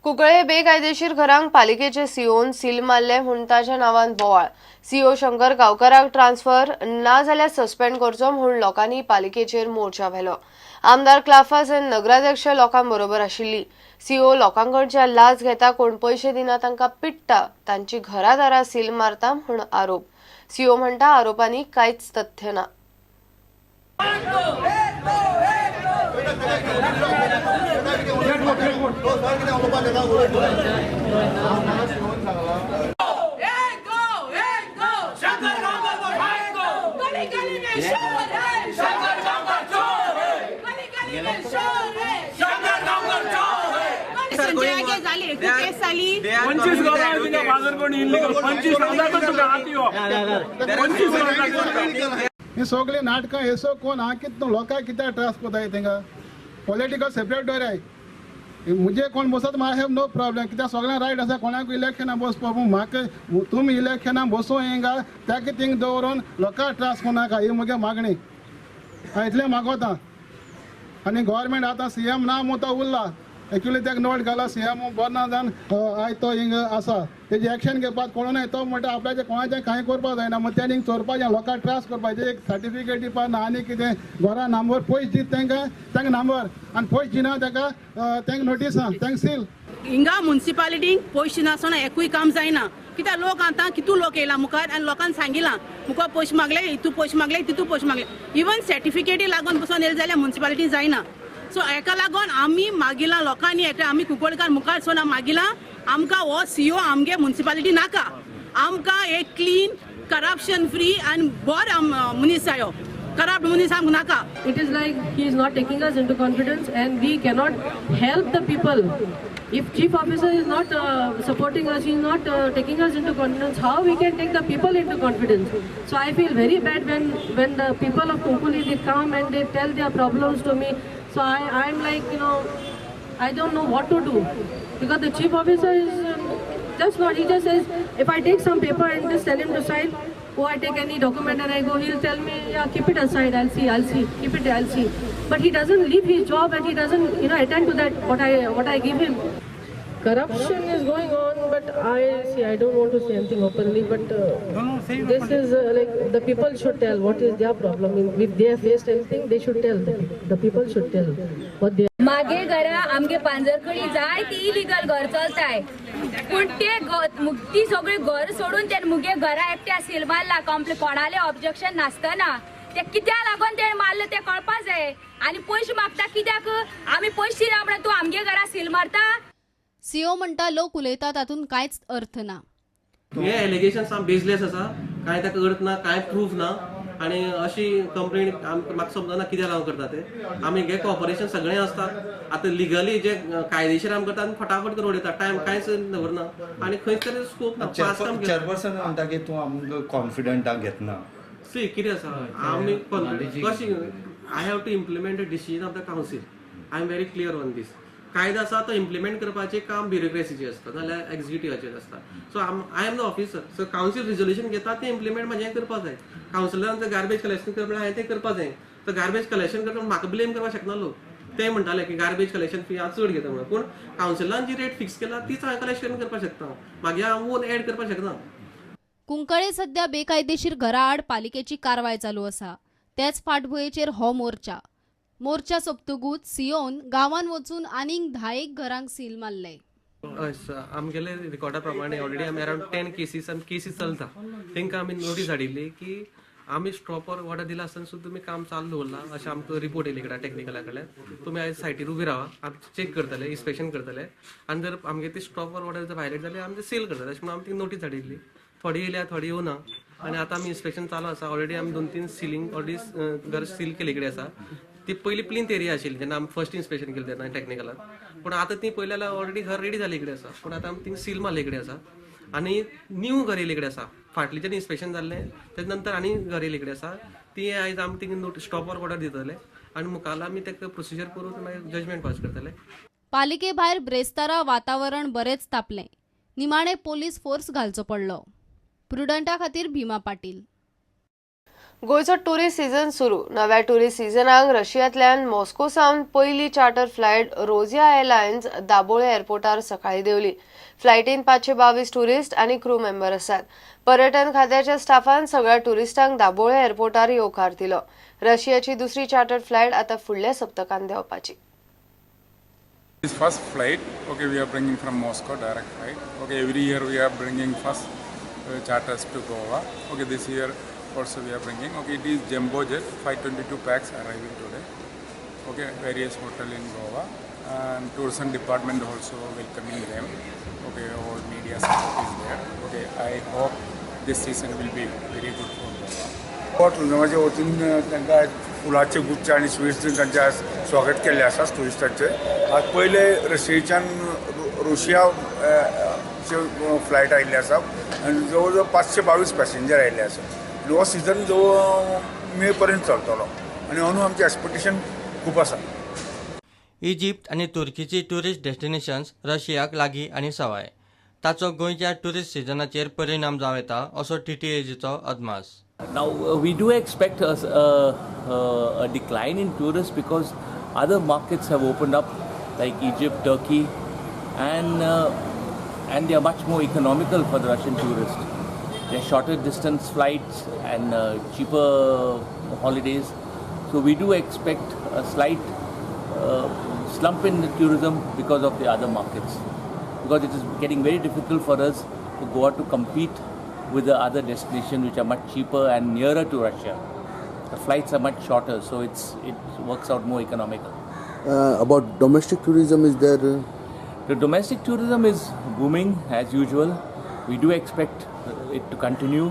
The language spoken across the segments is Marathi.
कुकळे बेकायदेशीर घरांक पालिकेचे सीओन सील मारले म्हूण ताच्या नावान बोवाळ. सीओ शंकर गांवकाराक ट्रान्सफर ना जाल्यार सस्पेंड करचो म्हूण लोकांनी पालिकेचेर मोर्चा व्हेलो. आमदार क्लाफास आनी नगराध्यक्ष लोकांबरोबर आशिल्ली. सीओ लोकांकडच्यान लाच घेता, कोण पयशे दिना तांकां पिट्टा, तांची घरादारां सील मारता म्हूण आरोप. सीओ म्हणटा आरोपांनी कांयच तथ्य ना. ही सगळी नाटकां हेसो कोण हांव कितें लोकांक कित्याक त्रास कोताय तेंकां पॉलिटिकल सेपरेट दवराय. मुझे कोण बसत आय हॅव नो प्रॉब्लेम, कित्याक सगळ्यांक रायट आसा कोणाक इलेक्शनां बसपा. पूण म्हाका तुमी इलेक्शनां बसूं येंगा ताका थिंग दवरून लोकांक त्रास कोनाका, ही म्हगे मागणी. हांव इतलें मागोता. आनी गव्हर्मेंट आतां सीएम ना म्हूण तो उरला. एक्चुअली ताका नोट घाला सीएम बरो ना जावन आयज तो हिंग आसा. तेजें एक्शन घेवपाक कोणूय तो म्हणटा आपल्याचें कोणाचें कांय करपाक जायना. मग तेणी हिंग चोरपाचें, लोकांक त्रास करपाचें, एक सर्टिफिकेट दिवपाक ना आनी कितें घरा नंबर पयशे दीत तांकां नंबर आनी पयशे दिना ताका तांकां नोटीस तांकां सील. हिंगा म्युनिसिपालिटीक पयशे नासतना एकूय काम जायना. कित्याक लोक आतां कितू लोक येयला मुखार आनी लोकांनी सांगिलां मुखार पयशे मागले, हितू पयशे मागले, तितू पयशे मागले. इवन सर्टिफिकेटी लागून बसून येयले जाल्यार म्युनिसिपालिटी जायना. सो हेका लागून आमी मागिलां लोकांनी आमी कुंकळकार मुखार सोन मागिलां आमकां हो सीओ आमगे म्युनिसिपालिटी नाका. आमकां एक क्लीन करप्शन फ्री आनी बरो मनीस जायो. corrupt munis ham naka. It is like he is not taking us into confidence and we cannot help the people. If chief officer is not supporting us, he is not taking us into confidence, how we can take the people into confidence? So I feel very bad when the people of Konkani, they come and they tell their problems to me. So I'm like, I don't know what to do, because the chief officer is just not, he just says, if I take some paper and just tell him to sign, or I take any document and I go, he'll tell me, yeah, keep it aside, I'll see, keep it, I'll see. But he doesn't leave his job and he doesn't, attend to that, what I give him. Corruption is going on, but I don't want to say anything openly, but this is like, the people should tell what is their problem. If they have faced anything, they should tell, the people should tell what they मागे घरा आमगे पांजरकडी जाय ती इलिगल घर चलताय, पण ते ती सगळी घर सोडून ते मुगे घरा एकट्या सील मारला. कोणाले ऑब्जेक्शन नासतना ते कित्या लागून ते मारले ते कळपा जाय. आणि पैसे मागता कित्याक? आमी पैसे दिना म्हणून तू आमगे घरा सील मारता. सीओ म्हणटा लोक उलयता तातून कांयच अर्थ ना. हे एलिगेशन्स बेसलेस आसा, कांय ताका अर्थ ना, कांय प्रूफ ना. आणि अशी कंप्लेंट म्हाका समजना कित्याक लागून करता ते. आमी हे कॉपरेशन सगळें आसता. आतां लिगली जे कायदेशीर आमी करता आमी फटाफट करून उडयता, टायम कांयच दवरना आनी खंयच तरी स्कोप ना. चेअरपर्सन म्हणटा की तूं आमकां कॉन्फिडंटाक घेतना. सी कितें आसा, आमी कशी I have to implement a decision of the council. I am very clear on this. कायदो आसा तो इम्प्लिमेंट करपाचें काम ब्युरोक्रेसीचें आसता नाल्यार एक्झिक्युटिव्हाचेर आसता. So I am the officer. So council resolution घेता तें इम्प्लिमेंट म्हाजें करपाक जाय. कावन्सिलरान जर गार्बेज कलेक्शन करता हांवें तें करपाक जाय. तर गार्बेज कलेक्शन करता म्हाका ब्लेम करपाक शकना लोक. ते म्हणटाले की गार्बेज कलेक्शन फी हांव चड घेता म्हणून, पूण कावन्सिलान जी रेट फिक्स केला तीच हांवें कलेक्शन करपाक शकता. मागीर हांव ओन एड करपाक शकना. कुंकळे सध्या बेकायदेशीर घरा आड पालिकेची कारवाय चालू आसा. त्याच फाटभुंयेचेर हो मोर्चा सोंपतकूच सीओन गांवांत वचून आनीक 10 घरांक सील मारले. आमगेले रिकॉर्डा प्रमाणे ऑलरेडी आमी अराउंड 10 केसीस चलता. तांकां आमी नोटीस धाडिल्ली की आमी स्टॉपर ऑर्डर दिला आसतना सुद्दां तुमी काम चालू दवरला अशें आमकां रिपोर्ट येयली कडे टेक्निकला कडल्यान. तुमी आयज सायटीर उबी रावा, आमी चेक करतले, इन्स्पेक्शन करतले आनी जर आमगे ती स्टॉपर ऑर्डर जर वायलेट जाल्यार आमी सील करतले अशें म्हणून आमी ती नोटीस धाडिल्ली. थोडी येयल्या थोडी येवना आनी आतां आमी इन्स्पेक्शन चालू आसा. ऑलरेडी आमी 2-3 सीलिंग ऑलरेडी घर सील केले कडेन आसा. ती पयली प्लिंथ एरिया आशिल्ली जेन्ना आमी फर्स्ट इन्स्पेक्शन केलें तेन्ना टेक्निकलान. पूण आतां ती पयल्या ऑलरेडी घर रेडी जाले कडेन आसा. पूण आतां आमी थिंग सील मारले कडेन आसा आनी न्यू घर येयले कडेन आसा. फाटलीच्यान इन्स्पेक्शन जाल्लें तेजे नंतर आनी घर येयले कडेन आसा. ती आयज आमी थिंग स्टॉपर ऑर्डर दितले आनी मुखार आमी ताका प्रोसिजर करून मागीर जजमेंट पास करतले. पालिके भायर ब्रेस्तारा वातावरण बरेच तापलें. निमाणे पोलीस फोर्स घालचो पडलो. प्रुडंटा खातीर भीमा पाटील. गोयचो टुरिस्ट सीझन सुरू. नव्या टुरिस्ट सीझनाक रशियांतल्यान मॉस्को सावन पयली चार्टर फ्लायट रोजिया एअरलायन्स दाबोळे एअरपोर्टार सकाळी देवली. फ्लायटीन 522 टुरिस्ट आनी क्रू मेंबर आसात. पर्यटन खात्याच्या स्टाफान सगळ्या टुरिस्टांक दाबोळे एअरपोर्टार येवकार दिलो. रशियाची दुसरी चार्टर फ्लायट आता फुडल्या सप्तकांत देंवपाची. This first flight, okay, we are bringing from Moscow, direct flight. Okay, every year we are bringing first charters to Goa. Okay, this year also we are bringing. Okay, it is jumbo jet, 522 packs arriving today. Okay, various hotel in Goa and tourism department also welcoming them. Okay, all media support is there. Okay, I hope this season will be very good for Goa. टुरिजमाच्या वतीन तांकां फुलांचे गुच्छ आनी स्वीट्स दिवन तांचे आज स्वागत केल्लें आसा टुरिस्टांचे. आज पयले रशियेच्यान रुशिया फ्लायट आयिल्ली आसा आनी जवळ जवळ 522 पॅसेंजर आयिल्ले आसा. हो सिजन जवळ मे पर्यंत चलतलो आनी अंदू आमचें एक्सपेक्टेशन खूब आसा. इजिप्त आनी तुर्कीची टुरिस्ट डेस्टिनेशन्स रशियाक लागीं आनी सवाय. ताचो गोंयच्या टुरिस्ट सिजनाचेर परिणाम जावं येता असो TTAGचो अदमास. Now we do expect a decline in tourists because other markets have opened up like Egypt, Turkey, and they are much more economical for the Russian tourists. They are shorter distance flights and cheaper holidays. So we do expect a slight slump in the tourism because of the other markets. Because it is getting very difficult for us to go out to compete with the other destinations which are much cheaper and nearer to Russia. The flights are much shorter, so it works out more economical. About domestic tourism, is there? The domestic tourism is booming as usual. We do expect it to continue.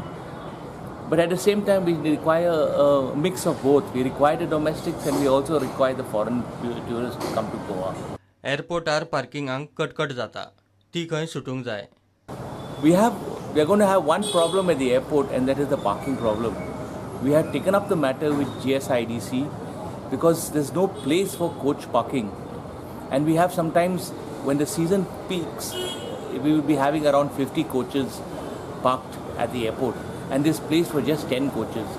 But at the same time, we require a mix of both. We require the domestics and we also require the foreign tourists to come to Goa. एअरपोर्टार पार्किंगांक कटकट जाता. ती खंय सुटूंक जाय. We are going to have one problem at the airport, and that is the parking problem. We have taken up the matter with GSIDC because there's no place for coach parking. And we have sometimes, when the season peaks, we will be having around 50 coaches parked at the airport. And there's place for just 10 coaches.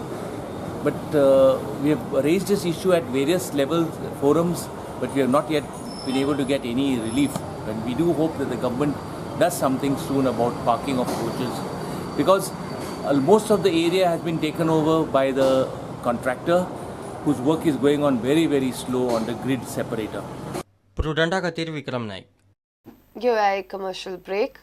But we have raised this issue at various levels, forums, but we have not yet been able to get any relief. And we do hope that the government does something soon about parking of coaches, because most of the area has been taken over by the contractor whose work is going on very, very slow on the grid separator. प्रुडंटा खातीर विक्रम नाईक. घेऊया एक कमर्शियल ब्रेक.